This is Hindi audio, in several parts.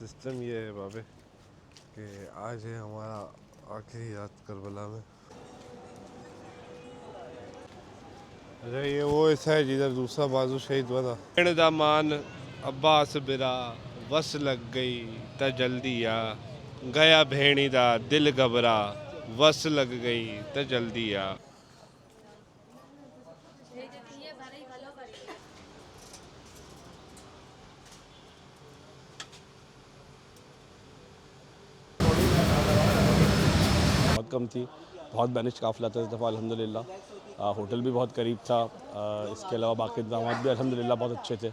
सिस्टम ये है बाबे कि आज है हमारा आखिरी रात करबला में। अरे ये वो ऐसा है जिधर दूसरा बाजू शहीद हुआ था। दा मान अब्बास बिरा वस लग गई त जल्दी आ गया भेड़ी दा दिल घबरा वस लग गई त जल्दी आ। बहुत कम थी, बहुत बैनिश काफ़िला था इस दफ़ा अल्हम्दुलिल्लाह। होटल भी बहुत करीब था। इसके अलावा बाकी इंतजाम भी अल्हम्दुलिल्लाह बहुत अच्छे थे।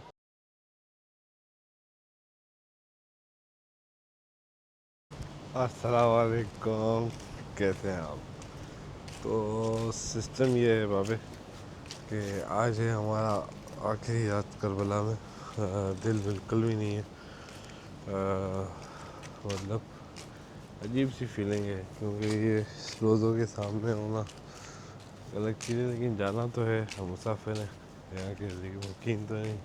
अस्सलाम वालेकुम, कैसे हैं आप? तो सिस्टम ये है बाबे कि आज है हमारा आखिरी रात करबला में। दिल बिल्कुल भी नहीं है। मतलब अजीब सी फीलिंग है क्योंकि ये रोज़ों के सामने होना अलग चीज़ है, लेकिन जाना तो है। हम मुसाफिर हैं यहाँ के, लेकिन मुकीम तो नहीं।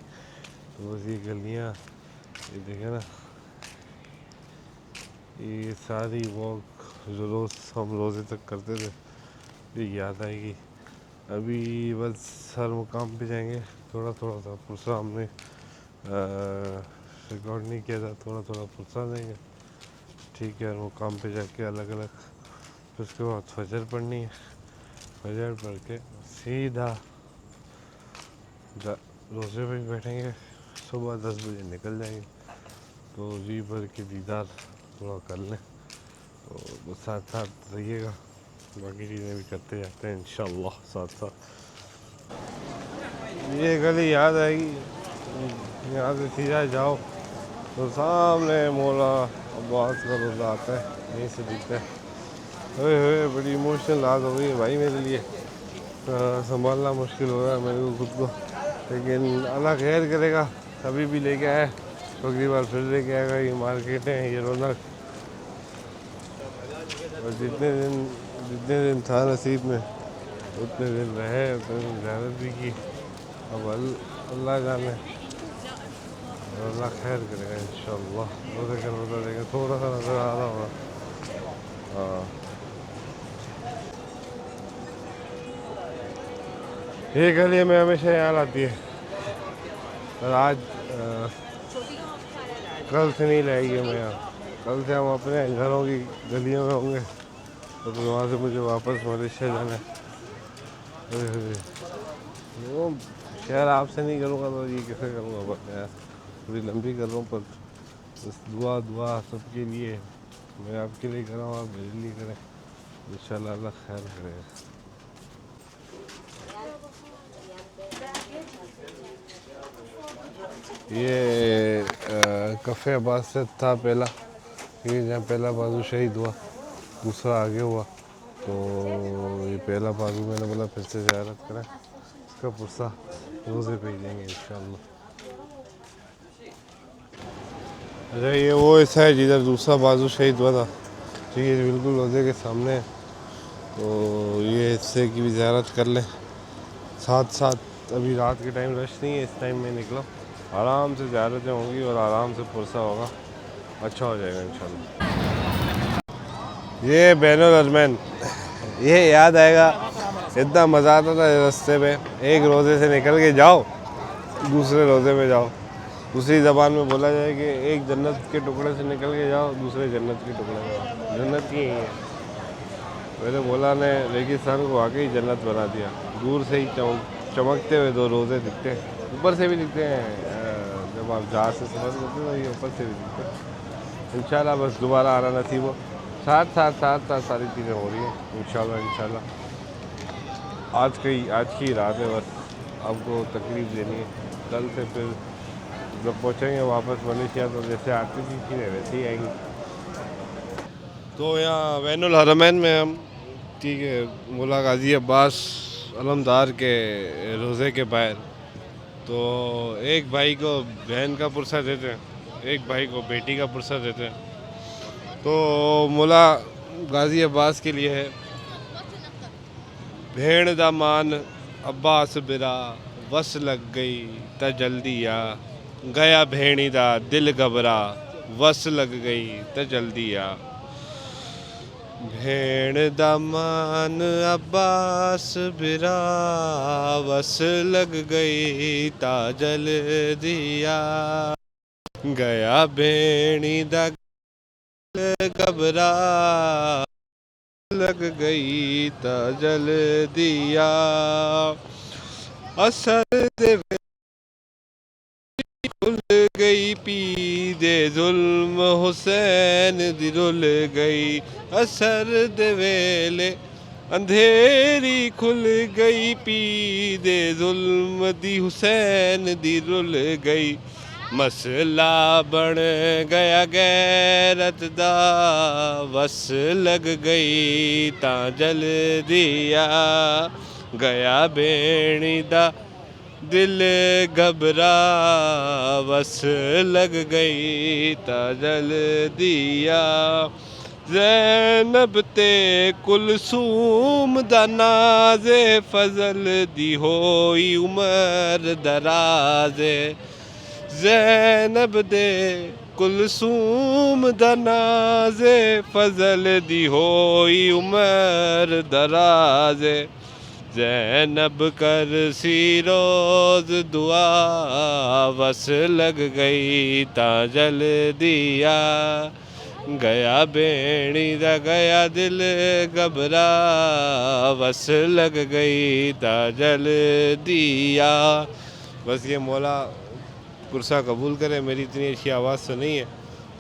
तो बस ये गलियाँ, ये देखे ना, ये सारी वॉक जो रोज़ हम रोज़े तक करते थे ये याद आएगी। अभी बस हर मुकाम पे जाएंगे, थोड़ा थोड़ा सा पुरसा हमने रिकॉर्ड नहीं किया था, थोड़ा थोड़ा पुरसा देंगे, ठीक है। हर मुकाम पे जाके अलग अलग, फिर उसके बाद फजर पढ़नी है। फजर पढ़ के सीधा रोज़े पे बैठेंगे, सुबह 10 बजे निकल जाएंगे। तो जी भर के दीदार थोड़ा कर लें, तो बस साथ साथ रहिएगा, बाकी चीज़ें भी करते जाते हैं इंशाल्लाह साथ साथ। ये गली याद आएगी, यहाँ से सीधा जाओ तो सामने मौला अब्बास का रोज़ा आता है, यहीं से दिखता है। ओए होए, बड़ी इमोशनल बात हो गई है भाई मेरे लिए। संभालना मुश्किल हो रहा है मेरे को खुद को, लेकिन अल्लाह खैर करेगा। अभी भी लेके आया, तो अगली बार फिर लेके आएगा। ये मार्केट है, ये रौनक, और जितने दिन था नसीब में उतने दिन रहे, उतने दिन ज़्यारत भी की। अब अल्लाह जाने, और अल्लाह खैर करेगा इंशाल्लाह। रोज़े का रोज़ा देगा, थोड़ा सा नज़र आ रहा होगा। हाँ, ये गली में हमेशा याद आती है, पर आज कल से नहीं रहेगी हमें यहाँ। कल से हम अपने घरों की गलियों में होंगे, तो फिर वहाँ से मुझे वापस मलेशिया जाना है। वो शेयर आपसे नहीं करूँगा तो ये कैसे करूँगा? बस यार थोड़ी लंबी कर रहा हूँ, पर बस दुआ दुआ सबके लिए। मैं आपके लिए कर रहा हूँ, आप मेरे लिए करें, इंशाल्लाह अल्लाह खैर करेगा। ये कफ़े अब्बास से था पहला, ये जहाँ पहला बाजू शहीद हुआ, दूसरा आगे हुआ। तो ये पहला बाजू मैंने बोला फिर से ज़ियारत करें, इसका पुरसा रोज़े पे ही देंगे इंशाल्लाह। अच्छा, ये वो ऐसा है जिधर दूसरा बाजू शहीद हुआ था, तो ये बिल्कुल रोज़े के सामने है। तो ये हिस्से की भी ज़ियारत कर लें साथ साथ। अभी रात के टाइम रश नहीं है, इस टाइम में निकला, आराम से ज़ियारतें होंगी और आराम से पुरसा होगा, अच्छा हो जाएगा इंशाल्लाह। ये बैनुल अजमैन, ये याद आएगा, इतना मज़ा आता था रास्ते में। एक रोज़े से निकल के जाओ, दूसरे रोज़े में जाओ। दूसरी ज़बान में बोला जाए कि एक जन्नत के टुकड़े से निकल के जाओ, दूसरे जन्नत के टुकड़े में जाओ। जन्नत की ही है, मेरे मौला ने रेगिस्तान को वाकई जन्नत बना दिया। दूर से ही चमकते हुए दो रोज़े दिखते हैं, ऊपर से भी दिखते हैं। जब आप जहाज़ से सफ़र करते हो तो ये ऊपर से भी दिखते हैं। इंशाल्लाह बस दोबारा आना नसीब हो। साथ साथ साथ साथ सारी चीज़ें हो रही हैं इंशाल्लाह इंशाल्लाह। आज की रात है, बस आपको तकलीफ देनी है। कल से फिर जब पहुँचेंगे वापस मलेशिया, तो जैसे आती थी चीज़ें वैसे ही आएंगी। तो यहाँ वैनुल हरमैन में हम, ठीक है, मौला गाजी अब्बास अलमदार के रोज़े के बाहर। तो एक भाई को बहन का पुरसा देते हैं, एक भाई को बेटी का पुरसा देते हैं। तो मौला गाजी अब्बास के लिए है, भेड़ दा मान अब्बास बिरा वस लग गई त जल्दी आ गया भेड़ी दा दिल घबरा वस लग गई तो जल्दी आ। भेण दा मान अब्बास बिरा, वस लग गई ता जल्दी आ। गया भेणी दा घबरा, लग गई ता जल्दी आ। असर दे खुल गई पी दे जुल्म हुसैन दी रुल गई। असर दे वेले अंधेरी खुल गई पी दे जुल्म दी हुसैन दी रुल गई। मसला बन गया गैरत दा, वस लग गई ता जल्दी आ। गया बेणी दा दिल घबरा, वस लग गई ता जल्दी आ। ज़ैनब ते कुलसूम दा नाज़े फजल दी होई उमर दराज़े। ज़ैनब दे कुलसूम दा नाज़े फजल दी होई उमर दराज़े। ज़ैनब कर सी रोज़ दुआ, वस लग गई ता जल्दी आ। गया बेणी दा गया दिल घबरा, वस लग गई ता जल्दी आ। बस ये मौला कुर्सा कबूल करे। मेरी इतनी अच्छी आवाज़ तो नहीं है,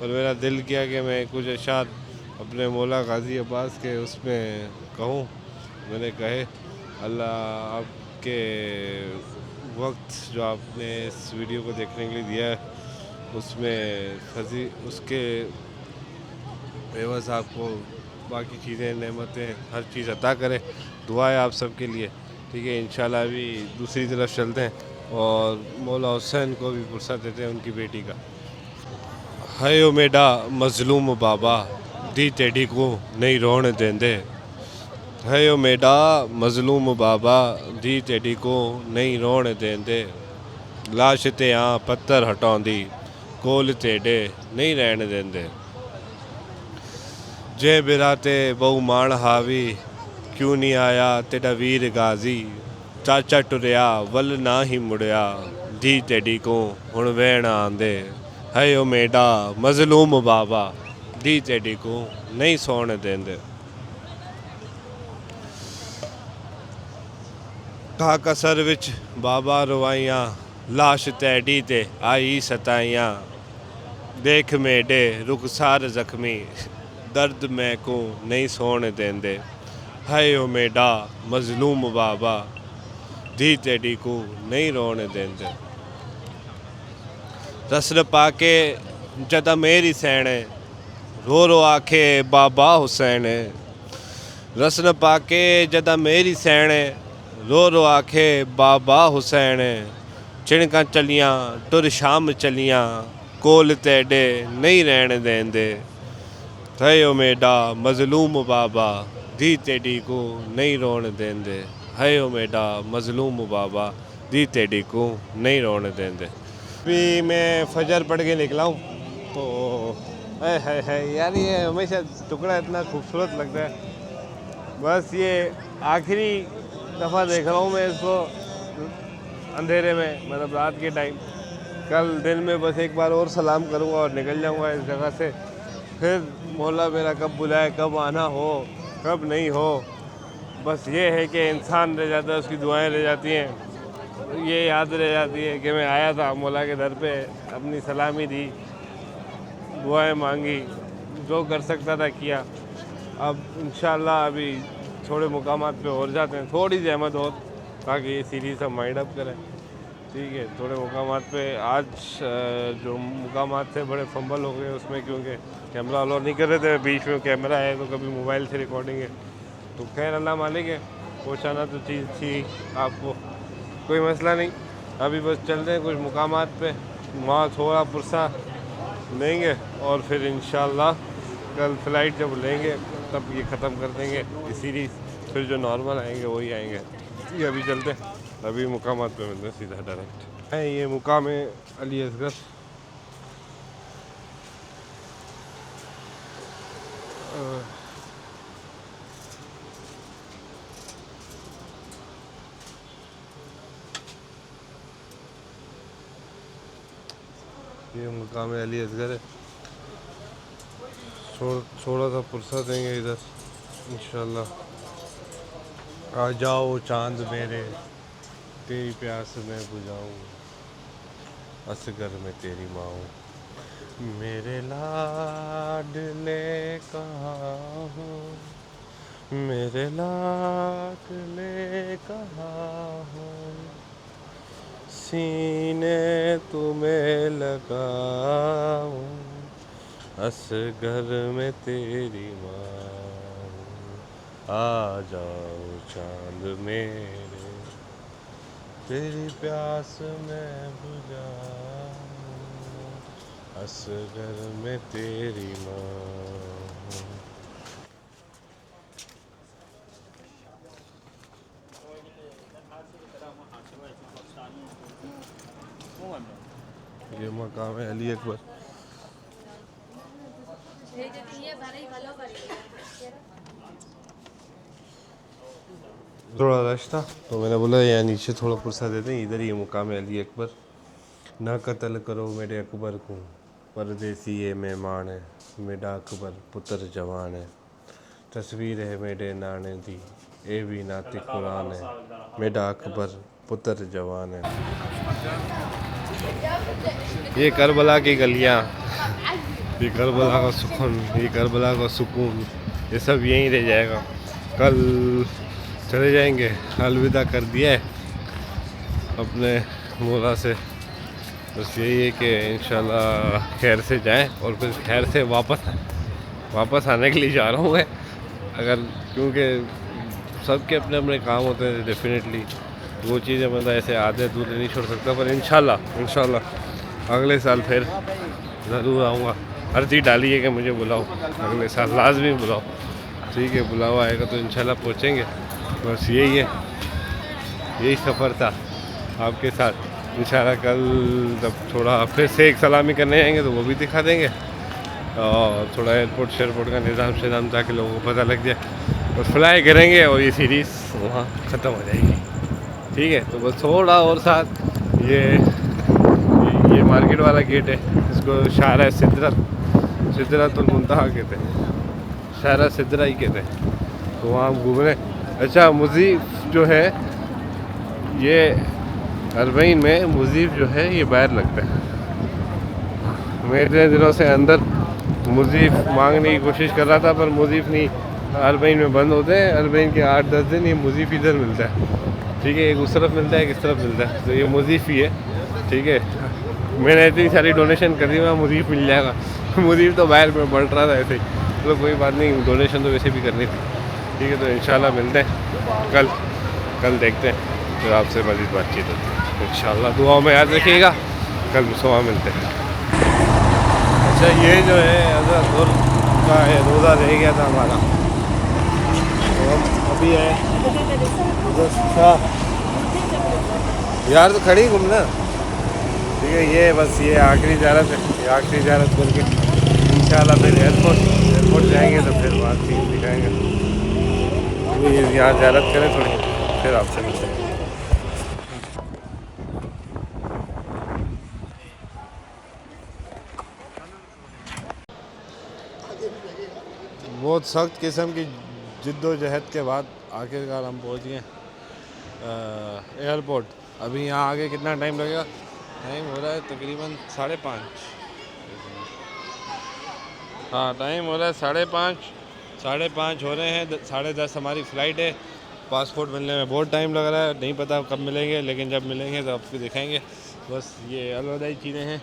पर मेरा दिल किया कि मैं कुछ अशार अपने मौला गाज़ी अब्बास के उसमें कहूँ। मैंने कहे अल्लाह आपके वक्त जो आपने इस वीडियो को देखने के लिए दिया है, उसमें फजी उसके एवज़ आपको बाकी चीज़ें नेमतें हर चीज़ अता करे। दुआ है आप सबके लिए। ठीक है, इंशाल्लाह अभी दूसरी तरफ चलते हैं और मौला हुसैन को भी फुर्सत देते हैं उनकी बेटी का। है ओ मेरा मजलूम बाबा, दी तेडी को नहीं रोन देंदे। है ओ मेरा मजलूम बाबा, दी तेडी को नहीं रोन देंदे। लाश ते आ पत्थर हटाउंदी, कोल तेडे नहीं रहन देंदे। जय बिराते बहु मान हावी, क्यों नहीं आया तेरा वीर गाजी। चाचा टुरिया वल ना ही मुड़िया, धी तेडी को हुण वहण आंदे। है ओ मेरा मजलूम बाबा, धी तेडी को नहीं सौण देंदे। कहा कसर विच बाबा रवाइयां, लाश तैडी ते आई सताइयां। देख मेडे रुखसार जख्मी, दर्द मैं को नहीं सोने देंदे। है ओ मेरा मजलूम बाबा, धी तेडी को नहीं रोने देंदे। रस्र पाके जदा मेरी सैने, रो रो आखे बाबा हुसैन। रस्न पाके जदा मेरी सैने, रो रो आखे बाबा हुसैन। चिणका चलियां टुर शाम चलियां, कोल तेडे नहीं रहन देंदे। है ओ मेरा मजलूम बाबा, धी तेडी को नहीं रोन देंदे। है ओ मेरा मजलूम बाबा, धी तेडी को नहीं रोन देंदे। अभी मैं फजर पढ़ के निकला हूँ तो है यार, ये हमेशा टुकड़ा इतना खूबसूरत लगता है। बस ये आखिरी दफ़ा देख रहा हूँ मैं इसको अंधेरे में, मतलब रात के टाइम। कल दिन में बस एक बार और सलाम करूँगा और निकल जाऊँगा इस जगह से। फिर मौला मेरा कब बुलाए, कब आना हो कब नहीं हो। बस ये है कि इंसान रह जाता है, उसकी दुआएं रह जाती हैं। ये याद रह जाती है कि मैं आया था मौला के दर पे, अपनी सलामी दी, दुआएं मांगी, जो कर सकता था किया। अब इंशाल्लाह अभी थोड़े मुकामात पे और जाते हैं, थोड़ी जहमत और, ताकि ये सीरीज़ हम माइंड अप करें। ठीक है, थोड़े मुकामात पे आज जो मुकामात थे बड़े फंबल हो गए उसमें, क्योंकि कैमरा अलाउ नहीं कर रहे थे। बीच में कैमरा है तो कभी मोबाइल से रिकॉर्डिंग है, तो खैर अल्लाह मालिक है, पहुँचाना तो चीज़ थी आपको, कोई मसला नहीं। अभी बस चलते हैं कुछ मुकामात पे, वहाँ थोड़ा पुरसा लेंगे और फिर इंशाल्लाह कल फ़्लाइट जब लेंगे तब ये ख़त्म कर देंगे ये सीरीज़। फिर जो नॉर्मल आएंगे वही आएंगे। ये अभी चलते हैं, अभी मुकामात पे मिलते हैं सीधा डायरेक्ट। है ये मुकाम है अली असगर, ये मकाम अली असगर है। थोड़ा सा फुर्सत देंगे इधर इंशाल्लाह। आ जाओ चांद मेरे, तेरी प्यास मैं बुझाऊं, असगर में तेरी माँ हूँ। मेरे लाडले कहाँ हो, मेरे लाडले कहाँ हो, सीने तुम्हें लगाऊं, असगर में तेरी माँ हूँ। आ जाओ चांद मेरे, तेरी प्यास मैं बुझाऊं, असगर में तेरी माँ हूँ। ये मकाम है अली अकबर। थोड़ा रश था तो मैंने बोला यहाँ नीचे थोड़ा फुर्सत देते हैं, इधर ही मुकाम है अली अकबर। ना कत्ल करो मेरे अकबर को, परदेसी ये मेहमान है, मेरा अकबर पुत्र जवान है। तस्वीर है मेरे नाने दी, ए भी नाते कुरान है, मेरा अकबर पुत्र जवान है। ये करबला की गलियाँ, ये करबला का सुकून, ये करबला का सुकून, ये सब यहीं रह जाएगा। कल चले जाएंगे, अलविदा कर दिया है अपने मौला से। बस यही है कि इंशाल्लाह खैर से जाएं और फिर खैर से वापस आने के लिए जा रहा हूँ मैं। अगर क्योंकि सबके अपने अपने काम होते हैं डेफिनेटली, वो चीज़ें बंदा ऐसे आधे अधूरे नहीं छोड़ सकता। पर इंशाल्लाह अगले साल फिर ज़रूर आऊँगा। अर्जी डाली है कि मुझे बुलाओ, अगले साल लाजमी बुलाओ। ठीक है, बुलावा आएगा तो इंशाल्लाह पहुँचेंगे। बस यही है, यही सफ़र था आपके साथ। इंशाल्लाह कल जब थोड़ा फिर से एक सलामी करने जाएंगे तो वो भी दिखा देंगे, और थोड़ा एयरपोर्ट शेयरपोर्ट का निज़ाम ताकि लोगों को पता लग जाए, और फ्लाई करेंगे और ये सीरीज़ वहाँ ख़त्म हो जाएगी। ठीक है, तो बस थोड़ा और साथ ये मार्केट वाला गेट है, इसको शारा सिदरतुल मुंतहा कहते हैं, शारा सिदरा ही कहते हैं। तो वहाँ हम घूम रहे। अच्छा, मुज़ीफ़ जो है ये अरबईन में मुज़ीफ़ जो है ये बाहर लगता है। मैं इतने दिनों से अंदर मुज़ीफ़ मांगने की कोशिश कर रहा था, पर मुज़ीफ़ नहीं, अरबईन में बंद होते हैं। अरबईन के 8-10 दिन ये मुज़ीफ़ इधर मिलता है। ठीक है, एक उस तरफ मिलता है, एक इस तरफ मिलता है, तो ये मुज़ीफ़ ही है। ठीक है, मैंने इतनी सारी डोनेशन कर दी, वहाँ मुज़ीफ़ मिल जाएगा। मुज़ीफ़ तो बाहर में बढ़ रहा था ऐसे ही, तो कोई बात नहीं, डोनेशन तो वैसे भी करनी थी। ठीक है, तो इंशाल्लाह मिलते हैं कल देखते हैं, फिर आपसे मज़ीद बातचीत होती है इंशाल्लाह। दुआओं में याद रखिएगा, कल सुबह मिलते हैं। अच्छा, ये जो है अज़हर का रोज़ा रह गया था हमारा, तो हम अभी है यार, तो खड़ी घूमना। ठीक है, ये बस ये आखिरी ज़ियारत है, ये आखिरी ज़ियारत करके इंशाल्लाह फिर एयरपोर्ट जाएंगे, तो फिर बात दिखाएंगे। यहाँ ज़ियारत करें थोड़ी, फिर आपसे मिलते हैं। बहुत सख्त किस्म की जिद्दोजहद के बाद आखिरकार हम पहुँच गए एयरपोर्ट। अभी यहाँ आगे कितना टाइम लगेगा? टाइम हो रहा है तकरीबन 5:30। हाँ, टाइम हो रहा है 5:30, 5:30 हो रहे हैं। 10:30 हमारी फ़्लाइट है। पासपोर्ट मिलने में बहुत टाइम लग रहा है, नहीं पता कब मिलेंगे, लेकिन जब मिलेंगे तो आपको दिखाएंगे। बस ये अलविदाई चीज़ें हैं।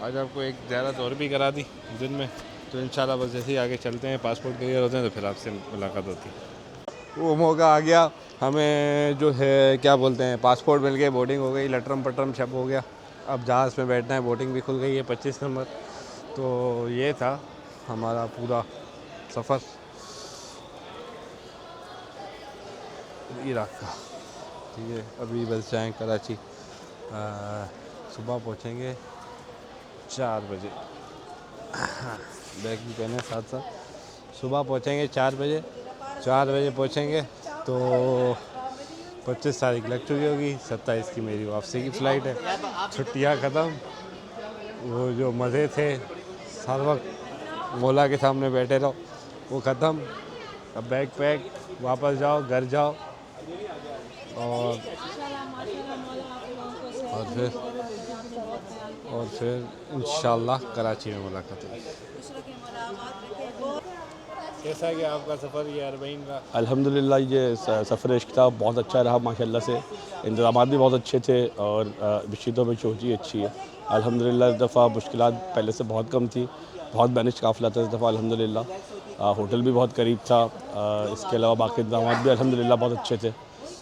आज आपको एक ज़ियारत और भी करा दी दिन में, तो इंशाल्लाह बस जैसे ही आगे चलते हैं, पासपोर्ट क्लियर होते हैं, तो फिर आपसे मुलाकात होती है। वो मौका आ गया, हमें जो है क्या बोलते हैं, पासपोर्ट मिल गए, बोर्डिंग हो गई, लटरम पटरम सब हो गया। अब जहाज़ में बैठना है, बोर्डिंग भी खुल गई है 25 नंबर। तो ये था हमारा पूरा सफ़र इराक़ का। ठीक है, अभी बस जाएँ कराची, सुबह पहुँचेंगे 4 बजे। बैग भी पहने साथ साथ, सुबह पहुँचेंगे 4 बजे, 4 बजे पहुँचेंगे तो 25 तारीख लग चुकी होगी, 27 की मेरी वापसी की फ़्लाइट है। छुट्टियाँ ख़त्म, वो जो मज़े थे हर वक्त मौला के सामने बैठे रहो वो ख़त्म। अब बैग पैक, वापस जाओ, घर जाओ और फिर इंशाल्लाह कराची में मुलाकात होगी। कैसा गया आपका सफ़र ये अरबईन का? अल्हम्दुलिल्लाह ये सफ़र इश्क था, बहुत अच्छा रहा माशाल्लाह से। इंतज़ामात भी बहुत अच्छे थे और मशीतों में चौची अच्छी है अल्हम्दुलिल्लाह। इस दफ़ा मुश्किलात पहले से बहुत कम थी, बहुत बैनिश काफ़िला था इस दफ़ा अल्हम्दुलिल्लाह। होटल भी बहुत करीब था, इसके अलावा बाकी इंतज़ामात भी अल्हम्दुलिल्लाह बहुत अच्छे थे।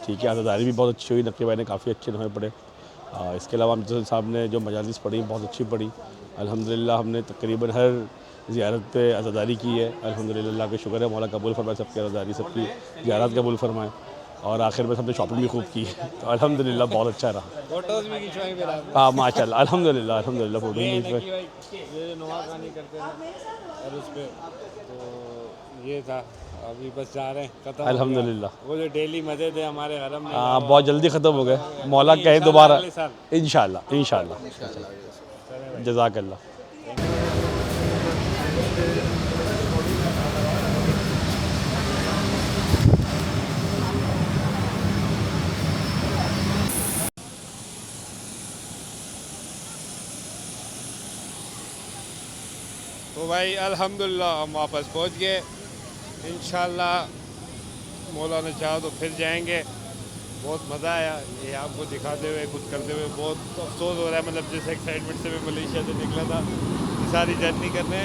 ठीक है, आज़ादारी भी बहुत अच्छी हुई, नक़ी ने काफ़ी अच्छे नफ़े पड़े। इसके अलावा अमजद साहब ने जो मजालिस पढ़ी बहुत अच्छी पढ़ी अल्हम्दुलिल्लाह। हमने तकरीबन हर ज़ियारत पे आज़ादारी की है अल्हम्दुलिल्लाह के शुक्र है, मौला कबूल फरमाए सबकी आज़ादारी, सबकी ज़ियारत कबूल फरमाए और आखिर में सबने शॉपिंग भी खूब की है तो अल्हम्दुलिल्लाह बहुत अच्छा रहा। फ़ोटोज़ भी खिंचवाई फिर आपने? हाँ माशाल्लाह अल्हम्दुलिल्लाह अल्हम्दुलिल्लाह फ़ोटो ये भी है कि भाई ये नुआ खानी करते हैं और उस पे तो ये था। अभी बस जा रहे हैं, ख़त्म हो गया। अल्हम्दुलिल्लाह। वो जो डेली मज़े थे हमारे हरम में, हाँ बहुत जल्दी ख़त्म हो गए, मौला कहे दोबारा अगले साल इंशाल्लाह इंशाल्लाह। जज़ाकल्लाह। तो भाई अल्हम्दुलिल्लाह हम वापस पहुंच गए। इंशाल्लाह मौला ने चाहा तो फिर जाएंगे। बहुत मज़ा आया ये आपको दिखाते हुए, कुछ करते हुए। बहुत अफसोस हो रहा है, मतलब जिस एक्साइटमेंट से मैं मलेशिया से निकला था ये सारी जर्नी करने,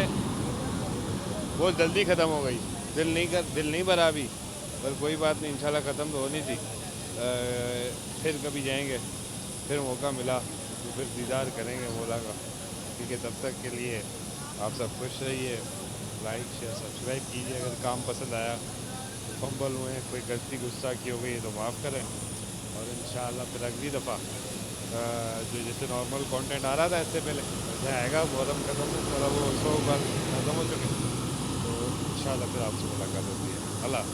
बहुत जल्दी ख़त्म हो गई। दिल नहीं भरा अभी, पर कोई बात नहीं, इंशाल्लाह ख़त्म तो होनी थी। फिर कभी जाएंगे, फिर मौका मिला तो फिर दीदार करेंगे मौला का। ठीक है, तब तक के लिए आप सब खुश रहिए, लाइक शेयर सब्सक्राइब कीजिए। अगर काम पसंद आया तो फंबल हुए, कोई गलती गुस्सा की हो गई तो माफ़ करें। और इंशाल्लाह फिर अगली दफ़ा जो जैसे नॉर्मल कंटेंट आ रहा था इससे पहले वैसे आएगा। मुहर्रम खत्म मतलब वो 100 बार खत्म हो चुके, तो इंशाल्लाह फिर आपसे मुलाकात होती है। अल्लाह।